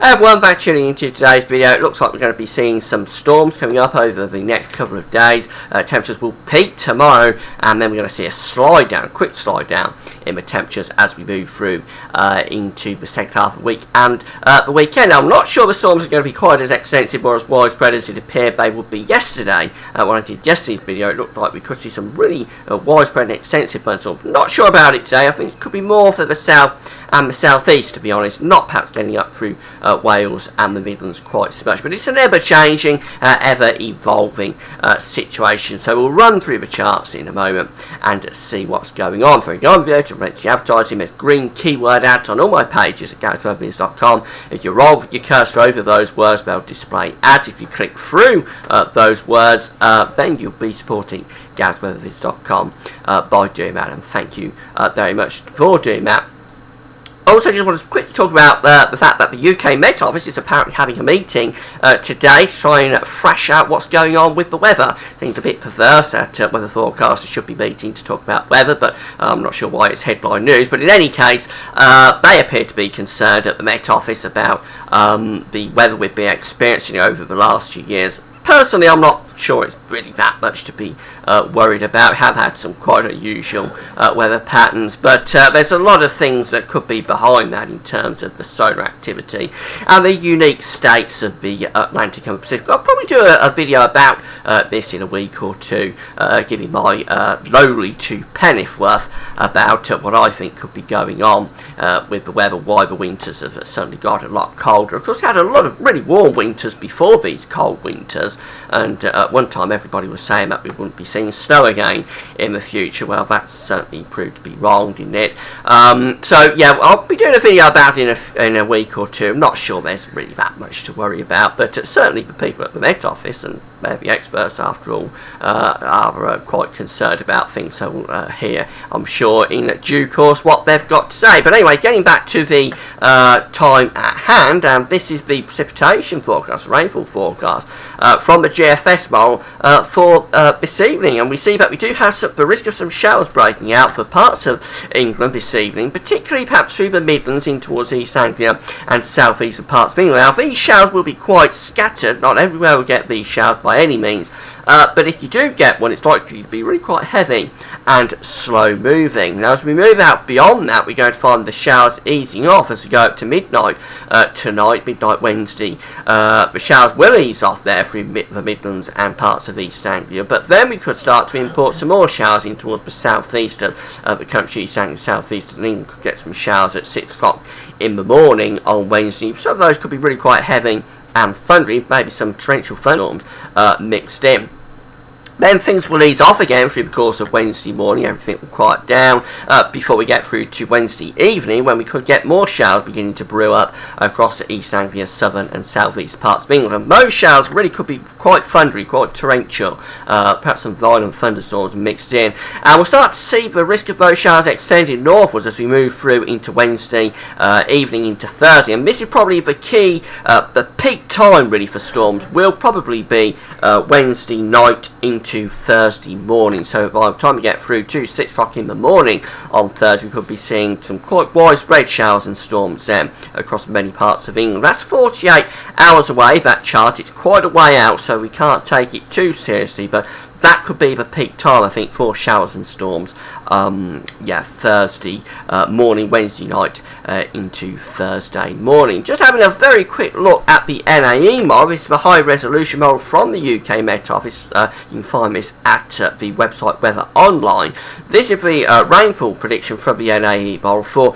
Hey everyone, back tuning into today's video. It looks like we're going to be seeing some storms coming up over the next couple of days. Temperatures will peak tomorrow, and then we're going to see a quick slide down in the temperatures as we move through into the second half of the week and the weekend. Now, I'm not sure the storms are going to be quite as extensive or as widespread as it appeared they would be yesterday. When I did yesterday's video, it looked like we could see some really widespread and extensive thunderstorms. Not sure about it today. I think it could be more for the south and the southeast, to be honest, not perhaps getting up through Wales and the Midlands quite so much, but it's an ever-changing, ever-evolving situation. So we'll run through the charts in a moment and see what's going on. For go on video to rent the advertising, there's green keyword ads on all my pages at GarethWebBiz.com. If you roll your cursor over those words, they'll display ads. If you click through those words, then you'll be supporting GarethWebBiz.com by doing that, and thank you very much for doing that. Also, just want to quickly talk about the fact that the UK Met Office is apparently having a meeting today to try and thrash out what's going on with the weather. Seems a bit perverse that weather forecasters should be meeting to talk about weather, but I'm not sure why it's headline news. But in any case, they appear to be concerned at the Met Office about the weather we've been experiencing over the last few years. Personally, I'm not sure it's really that much to be worried about. Have had some quite unusual weather patterns, but there's a lot of things that could be behind that in terms of the solar activity and the unique states of the Atlantic and Pacific. I'll probably do a video about this in a week or two, giving my lowly 2 penneth worth about what I think could be going on with the weather, why the winters have suddenly got a lot colder. Of course, we had a lot of really warm winters before these cold winters, and at one time everybody was saying that we wouldn't be seeing snow again in the future. Well, that's certainly proved to be wrong, didn't it? So yeah, I'll be doing a video about it in a week or two. I'm not sure there's really that much to worry about, but certainly the people at the Met Office, and they're the experts after all, are quite concerned about things. So we'll hear, I'm sure, in due course what they've got to say. But anyway, getting back to the time at hand, and this is the precipitation forecast, rainfall forecast from the GFS model for this evening, and we see that we do have the risk of some showers breaking out for parts of England this evening, particularly perhaps through the Midlands in towards East Anglia and South Eastern parts of England. Now, these showers will be quite scattered. Not everywhere will get these showers by any means, but if you do get one, it's likely to be really quite heavy and slow moving. Now, as we move out beyond that, we're going to find the showers easing off as we go up to midnight tonight, midnight Wednesday. The showers will ease off there through the Midlands and parts of East Anglia, but then we could start to import some more showers in towards the southeast of the country. East Anglia, southeast of England could get some showers at 6 o'clock in the morning on Wednesday. Some of those could be really quite heavy and thundery, maybe some torrential thunderstorms mixed in. Then things will ease off again through the course of Wednesday morning. Everything will quiet down before we get through to Wednesday evening, when we could get more showers beginning to brew up across the East Anglia, southern and southeast parts of England. And those showers really could be quite thundery, quite torrential, perhaps some violent thunderstorms mixed in. And we'll start to see the risk of those showers extending northwards as we move through into Wednesday evening into Thursday. And this is probably the key, the peak time really for storms will probably be Wednesday night into Thursday morning. So by the time we get through to 6 o'clock in the morning on Thursday, we could be seeing some quite widespread showers and storms then across many parts of England. That's 48 hours away, that chart. It's quite a way out, so we can't take it too seriously, but that could be the peak time, I think, for showers and storms. Thursday morning, Wednesday night into Thursday morning. Just having a very quick look at the NAE model. This is the high resolution model from the UK Met Office. You can find this at the website Weather Online. This is the rainfall prediction from the NAE model for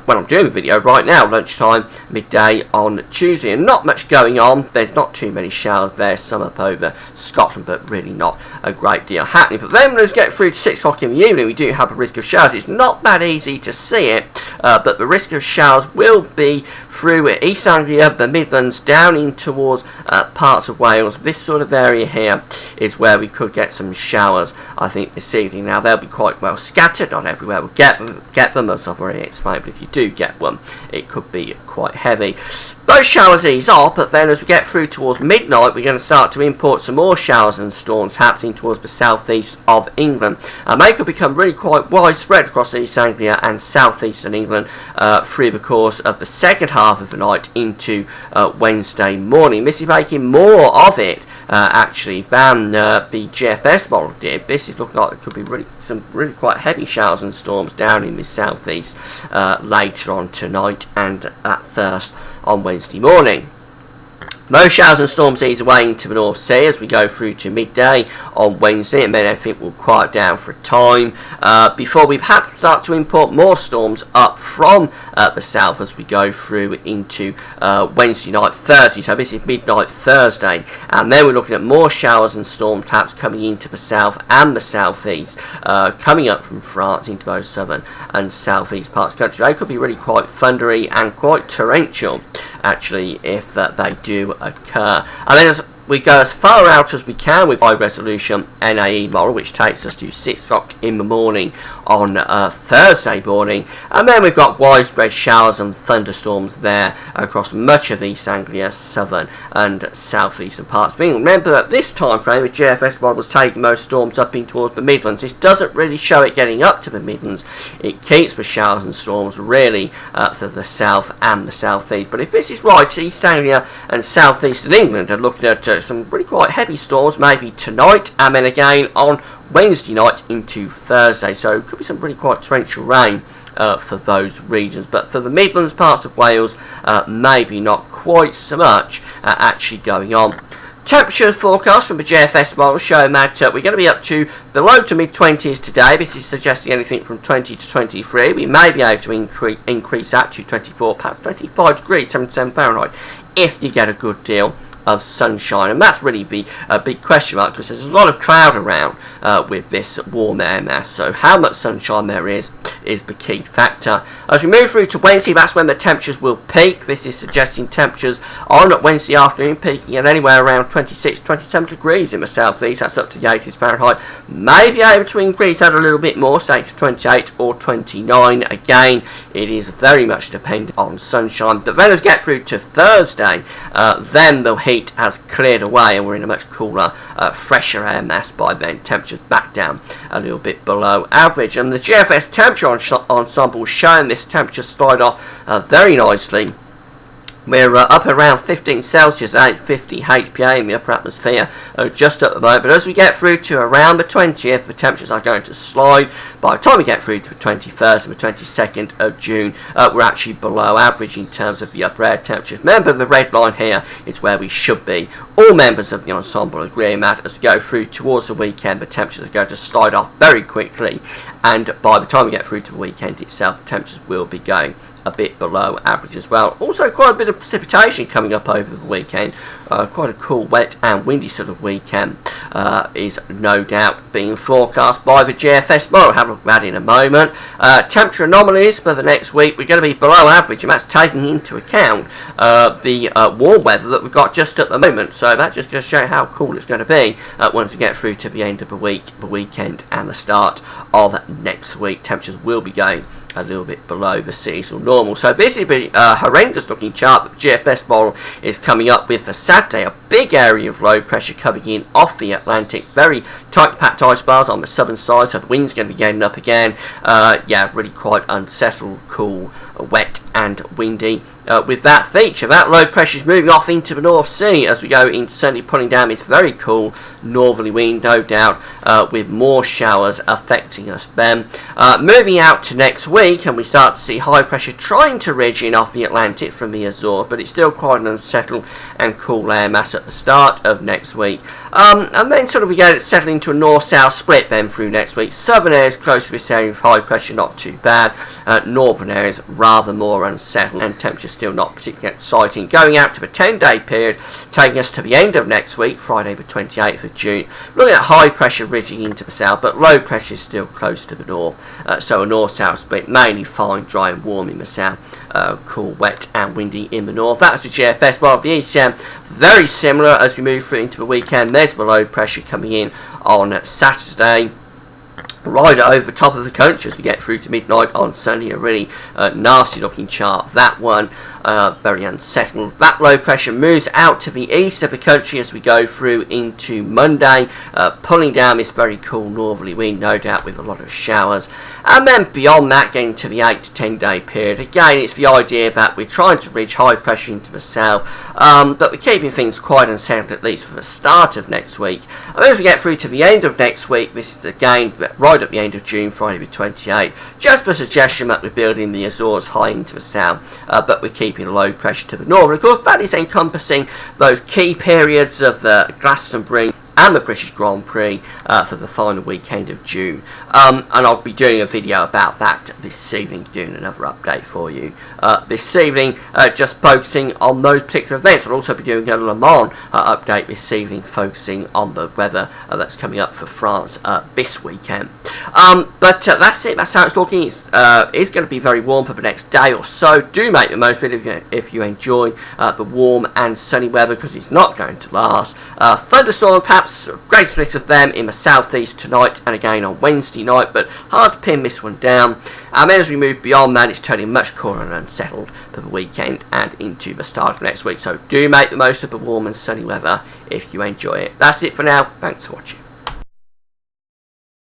when I'm doing the video right now, lunchtime, midday on Tuesday. And not much going on. There's not too many showers there. Some up over Scotland, but really not a great deal happening. But then let's get through to 6 o'clock in the evening. We do have a risk of showers. It's not that easy to see it, but the risk of showers will be through East Anglia, the Midlands, down in towards parts of Wales. This sort of area here is where we could get some showers, I think, this evening. Now, they'll be quite well scattered. Not everywhere will get them, as I've already explained, but if you do get one, it could be quite heavy. Those showers ease off, but then as we get through towards midnight, we're going to start to import some more showers and storms happening towards the southeast of England. They could become really quite widespread across East Anglia and southeastern England through the course of the second half of the night into Wednesday morning. This is making more of it actually than the GFS model did. This is looking like it could be some really quite heavy showers and storms down in the southeast later on tonight and at first on Wednesday morning. Most showers and storms ease away into the North Sea as we go through to midday on Wednesday, and then everything will quiet down for a time before we perhaps start to import more storms up from the south as we go through into Wednesday night, Thursday. So this is midnight Thursday, and then we're looking at more showers and storms perhaps coming into the south and the southeast, coming up from France into those southern and southeast parts of the country. They could be really quite thundery and quite torrential, actually, if they do occur. And then as we go as far out as we can with high resolution NAE model, which takes us to 6 o'clock in the morning on Thursday morning, and then we've got widespread showers and thunderstorms there across much of East Anglia, southern and southeastern parts of England. Remember that this time frame the GFS model was taking most storms up in towards the Midlands. This doesn't really show it getting up to the Midlands. It keeps the showers and storms really to the south and the southeast. But if this is right, East Anglia and southeastern England are looking at some really quite heavy storms maybe tonight and then again on Wednesday night into Thursday, so it could be some really quite torrential rain for those regions. But for the Midlands parts of Wales, maybe not quite so much actually going on. Temperature forecast from the GFS model showing that we're going to be up to the low to mid-20s today. This is suggesting anything from 20 to 23. We may be able to increase that to 24, perhaps 25 degrees, 77 Fahrenheit, if you get a good deal of sunshine. And that's really the big question mark, because there's a lot of cloud around with this warm air mass, so how much sunshine there is the key factor. As we move through to Wednesday, that's when the temperatures will peak. This is suggesting temperatures on Wednesday afternoon peaking at anywhere around 26, 27 degrees in the southeast. That's up to the 80s Fahrenheit. Maybe able to increase that a little bit more, say to 28 or 29. Again, it is very much dependent on sunshine. But then as we get through to Thursday, then the heat has cleared away and we're in a much cooler, fresher air mass by then. Temperatures back down a little bit below average, and the GFS temperature ensemble showing this temperature slide off very nicely. We're up around 15 Celsius, 850 HPA in the upper atmosphere just at the moment. But as we get through to around the 20th, the temperatures are going to slide. By the time we get through to the 21st and the 22nd of June, we're actually below average in terms of the upper air temperatures. Remember, the red line here is where we should be. All members of the ensemble agree on that. As we go through towards the weekend, the temperatures are going to slide off very quickly. And by the time we get through to the weekend itself, the temperatures will be going a bit below average as well. Also, quite a bit of precipitation coming up over the weekend. Quite a cool, wet and windy sort of weekend is no doubt being forecast by the GFS model. We'll have a look at that in a moment. Temperature anomalies for the next week, we're going to be below average, and that's taking into account the warm weather that we've got just at the moment. So that's just going to show how cool it's going to be once we get through to the end of the week, the weekend and the start of next week. Temperatures will be going a little bit below the seasonal normal. So this is a horrendous looking chart that the GFS model is coming up with for Saturday. A big area of low pressure coming in off the Atlantic. Very tight packed ice bars on the southern side, so the wind's going to be getting up again. Yeah, really quite unsettled, cool, wet and windy. With that feature, that low pressure is moving off into the North Sea as we go into Sunday, pulling down this very cool northerly wind, no doubt, with more showers affecting us then. Moving out to next week, and we start to see high pressure trying to ridge in off the Atlantic from the Azores, but it's still quite an unsettled and cool air mass at the start of next week. And then sort of we get it settling into a north-south split then through next week. Southern areas close to this area of high pressure, not too bad. Northern areas rather more unsettled, and temperatures still not particularly exciting. Going out to the 10-day period, taking us to the end of next week, Friday the 28th of June. Looking at high pressure ridging into the south, but low pressure is still close to the north. So a north-south split, mainly fine, dry and warm in the south. Cool, wet and windy in the north. That's the GFS. While the ECM, very similar as we move through into the weekend. There's the low pressure coming in on Saturday, right over the top of the country as we get through to midnight on Sunday. A really nasty looking chart, that one. very unsettled. That low pressure moves out to the east of the country as we go through into Monday, pulling down this very cool northerly wind, no doubt with a lot of showers. And then beyond that, getting to the 8 to 10 day period, again it's the idea that we're trying to reach high pressure into the south, but we're keeping things quite unsettled at least for the start of next week. And then as we get through to the end of next week, this is again right at the end of June, Friday the 28th, just a suggestion that we're building the Azores high into the south, but we're keeping low pressure to the north. And of course that is encompassing those key periods of Glastonbury and the British Grand Prix for the final weekend of June. And I'll be doing a video about that this evening, doing another update for you this evening, just focusing on those particular events. I'll also be doing a Le Mans update this evening, focusing on the weather that's coming up for France this weekend. But that's it, that's how it's looking. It's going to be very warm for the next day or so. Do make the most of it if you enjoy the warm and sunny weather, because it's not going to last. Thunderstorm, perhaps a great split of them in the southeast tonight and again on Wednesday night, but hard to pin this one down. And then as we move beyond that, it's turning much cooler and unsettled for the weekend and into the start of next week. So do make the most of the warm and sunny weather if you enjoy it. That's it for now. Thanks for watching.